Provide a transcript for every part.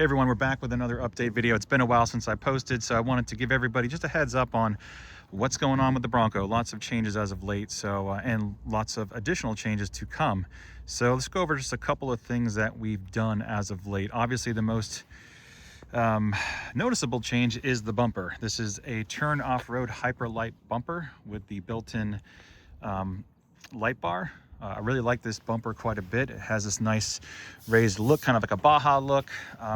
Hey everyone, we're back with another update video. It's been a while since I posted, so I wanted to give everybody just a heads up on what's going on with the Bronco. Lots of changes as of late, and lots of additional changes to come. So let's go over just a couple of things that we've done as of late. Obviously, the most noticeable change is the bumper. This is a turn off-road hyper light bumper with the built-in light bar. I really like this bumper quite a bit. It has this nice raised look, kind of like a Baja look.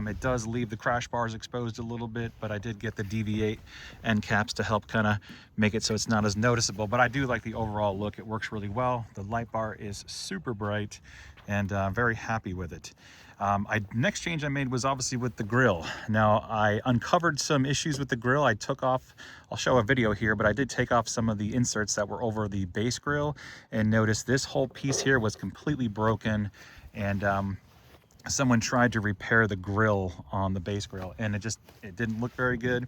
It does leave the crash bars exposed a little bit, but I did get the DV8 end caps to help kind of make it so it's not as noticeable. But I do like the overall look. It works really well. The light bar is super bright, and I'm very happy with it. Next change I made was obviously with the grill. Now, I uncovered some issues with the grill. I took off, I'll show a video here, but I did take off some of the inserts that were over the base grill, and notice this whole piece here was completely broken, and someone tried to repair the grill on the base grill, and it didn't look very good.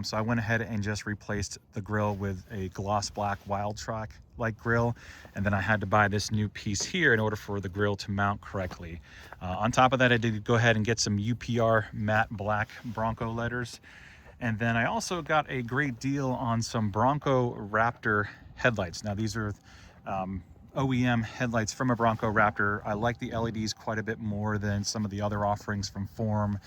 So I went ahead and just replaced the grill with a gloss black Wild Track like grill, and then I had to buy this new piece here in order for the grill to mount correctly. On top of that, I did go ahead and get some UPR matte black Bronco letters, and then I also got a great deal on some Bronco Raptor headlights. Now these are OEM headlights from a Bronco Raptor. I like the LEDs quite a bit more than some of the other offerings from Form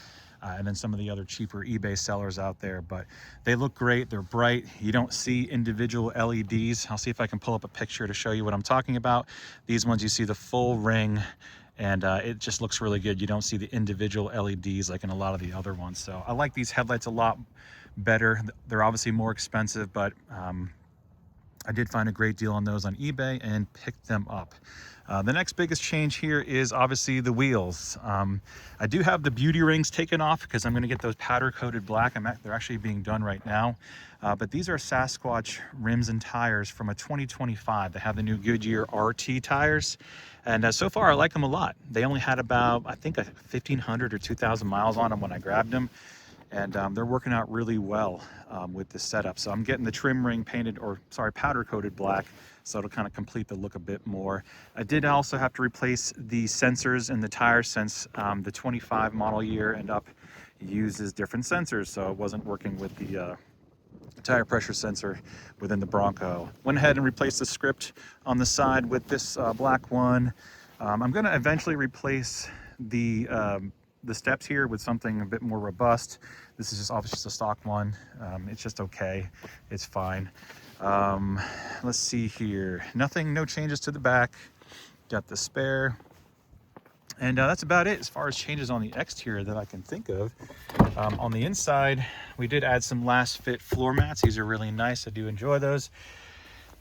and then some of the other cheaper eBay sellers out there, but they look great. They're bright. You don't see individual LEDs. I'll see if I can pull up a picture to show you what I'm talking about. These ones, you see the full ring, and it just looks really good. You don't see the individual LEDs like in a lot of the other ones. So I like these headlights a lot better. They're obviously more expensive, but I did find a great deal on those on eBay and picked them up. The next biggest change here is obviously the wheels. I do have the beauty rings taken off because I'm going to get those powder coated black. They're actually being done right now. But these are Sasquatch rims and tires from a 2025. They have the new Goodyear RT tires. And so far I like them a lot. They only had about, I think, 1,500 or 2,000 miles on them when I grabbed them. And they're working out really well with this setup. So I'm getting the trim ring painted, powder coated black, so it'll kind of complete the look a bit more. I did also have to replace the sensors in the tires since the 25 model year and up uses different sensors, so it wasn't working with the tire pressure sensor within the Bronco. Went ahead and replaced the script on the side with this black one. I'm going to eventually replace the steps here with something a bit more robust. This is just obviously just a stock one. It's just okay. It's fine. Let's see here. No changes to the back. Got the spare. And that's about it as far as changes on the exterior that I can think of. On the inside, we did add some last fit floor mats. These are really nice. I do enjoy those.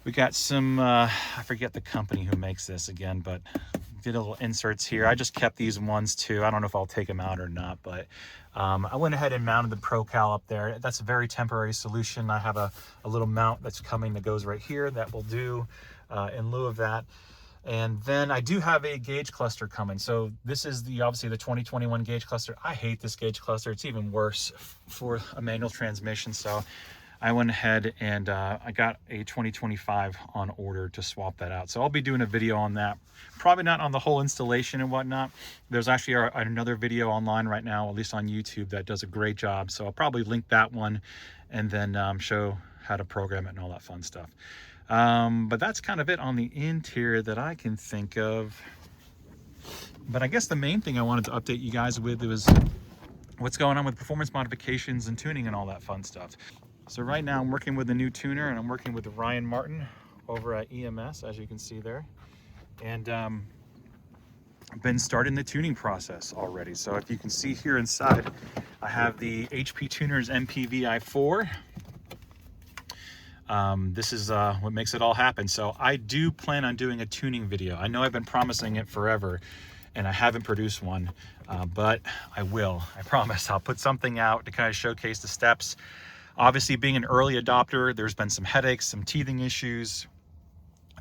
We got some, I forget the company who makes this again, but did a little inserts here. I just kept these ones too. I don't know if I'll take them out or not, but I went ahead and mounted the ProCal up there. That's a very temporary solution. I have a little mount that's coming that goes right here that will do in lieu of that. And then I do have a gauge cluster coming. So this is obviously the 2021 gauge cluster. I hate this gauge cluster. It's even worse for a manual transmission. So I went ahead and I got a 2025 on order to swap that out. So I'll be doing a video on that. Probably not on the whole installation and whatnot. There's actually another video online right now, at least on YouTube, that does a great job. So I'll probably link that one and then show how to program it and all that fun stuff. But that's kind of it on the interior that I can think of. But I guess the main thing I wanted to update you guys with was what's going on with performance modifications and tuning and all that fun stuff. So right now I'm working with a new tuner, and I'm working with Ryan Martin over at EMS, as you can see there. And I've been starting the tuning process already. So if you can see here inside, I have the HP Tuners MPVI4. This is what makes it all happen. So I do plan on doing a tuning video. I know I've been promising it forever, and I haven't produced one, but I will. I promise. I'll put something out to kind of showcase the steps. Obviously, being an early adopter, there's been some headaches, some teething issues.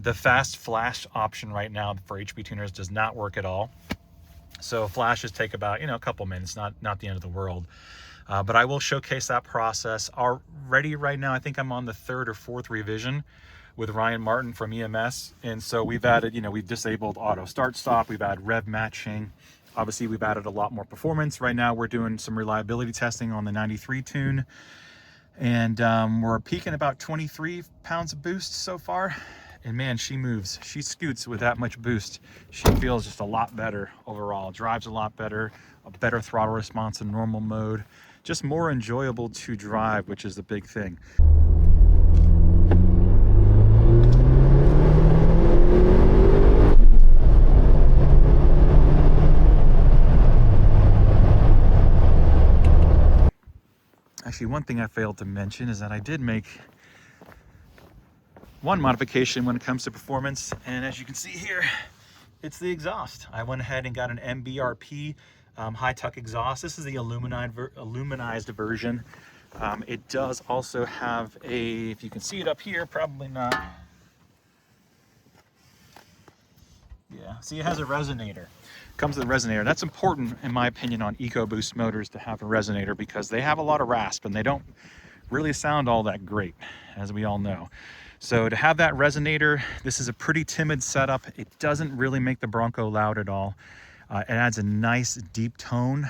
The fast flash option right now for HP tuners does not work at all. So flashes take about, a couple minutes, not the end of the world. But I will showcase that process. Already right now, I think I'm on the 3rd or 4th revision with Ryan Martin from EMS. And so we've added, we've disabled auto start stop. We've added rev matching. Obviously, we've added a lot more performance. Right now, we're doing some reliability testing on the 93 tune, and we're peaking about 23 pounds of boost so far. And man, she moves. She scoots with that much boost. She feels just a lot better overall. Drives a lot better, a better throttle response in normal mode. Just more enjoyable to drive, which is the big thing. Actually, one thing I failed to mention is that I did make one modification when it comes to performance, and as you can see here, it's the exhaust. I went ahead and got an MBRP high tuck exhaust. This is the aluminized version. It does also have a, if you can see it up here, probably not. Yeah, see, it has a resonator. Comes with a resonator. That's important, in my opinion, on EcoBoost motors to have a resonator, because they have a lot of rasp and they don't really sound all that great, as we all know. So to have that resonator, this is a pretty timid setup. It doesn't really make the Bronco loud at all. It adds a nice deep tone.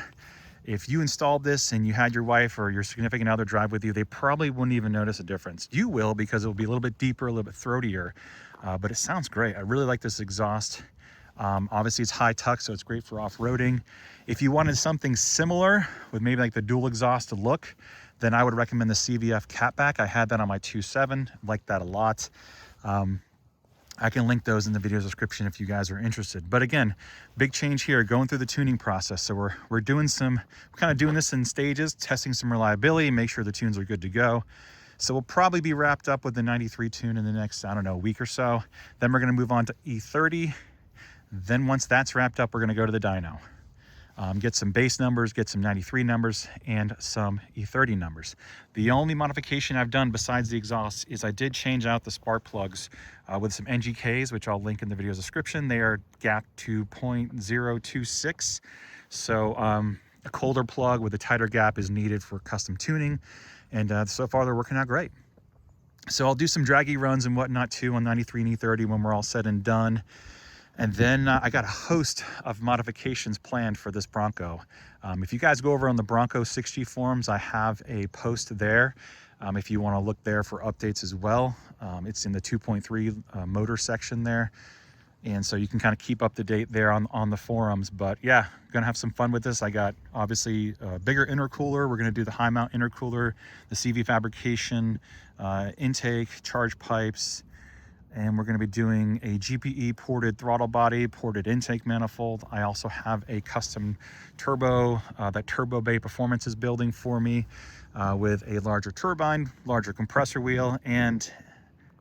If you installed this and you had your wife or your significant other drive with you, they probably wouldn't even notice a difference. You will, because it will be a little bit deeper, a little bit throatier, but it sounds great. I really like this exhaust. Obviously it's high tuck, so it's great for off-roading. If you wanted something similar with maybe like the dual exhaust look, then I would recommend the CVF Catback. I had that on my 2.7, liked that a lot. I can link those in the video description if you guys are interested. But again, big change here, going through the tuning process. So we're kind of doing this in stages, testing some reliability, make sure the tunes are good to go. So we'll probably be wrapped up with the 93 tune in the next, I don't know, week or so. Then we're gonna move on to E30. Then once that's wrapped up, we're gonna go to the dyno. Get some base numbers, get some 93 numbers, and some E30 numbers. The only modification I've done besides the exhaust is I did change out the spark plugs with some NGKs, which I'll link in the video description. They are gap to 0.026. So a colder plug with a tighter gap is needed for custom tuning. And so far they're working out great. So I'll do some draggy runs and whatnot too on 93 and E30 when we're all said and done. And then I got a host of modifications planned for this Bronco. If you guys go over on the Bronco 6G forums, I have a post there. If you want to look there for updates as well. It's in the 2.3 motor section there. And so you can kind of keep up to date there on the forums. But yeah, gonna have some fun with this. I got obviously a bigger intercooler. We're gonna do the high mount intercooler, the CV fabrication, intake, charge pipes, and we're going to be doing a GPE ported throttle body, ported intake manifold. I also have a custom turbo that Turbo Bay Performance is building for me with a larger turbine, larger compressor wheel, and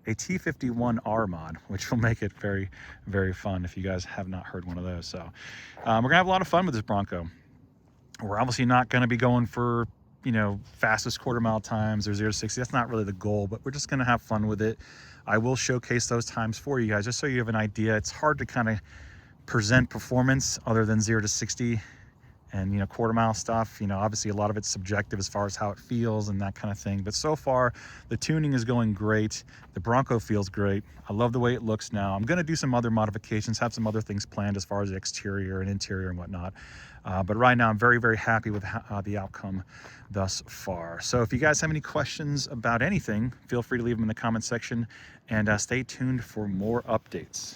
a T51R mod, which will make it very, very fun if you guys have not heard one of those. So we're going to have a lot of fun with this Bronco. We're obviously not going to be going for, you know, fastest quarter mile times or 0 to 60. That's not really the goal, but we're just going to have fun with it. I will showcase those times for you guys just so you have an idea. It's hard to kind of present performance other than 0 to 60 and, you know, quarter mile stuff. You know, obviously a lot of it's subjective as far as how it feels and that kind of thing. But so far, the tuning is going great. The Bronco feels great. I love the way it looks now. I'm going to do some other modifications, have some other things planned as far as the exterior and interior and whatnot. But right now, I'm very, very happy with the outcome thus far. So if you guys have any questions about anything, feel free to leave them in the comment section, and stay tuned for more updates.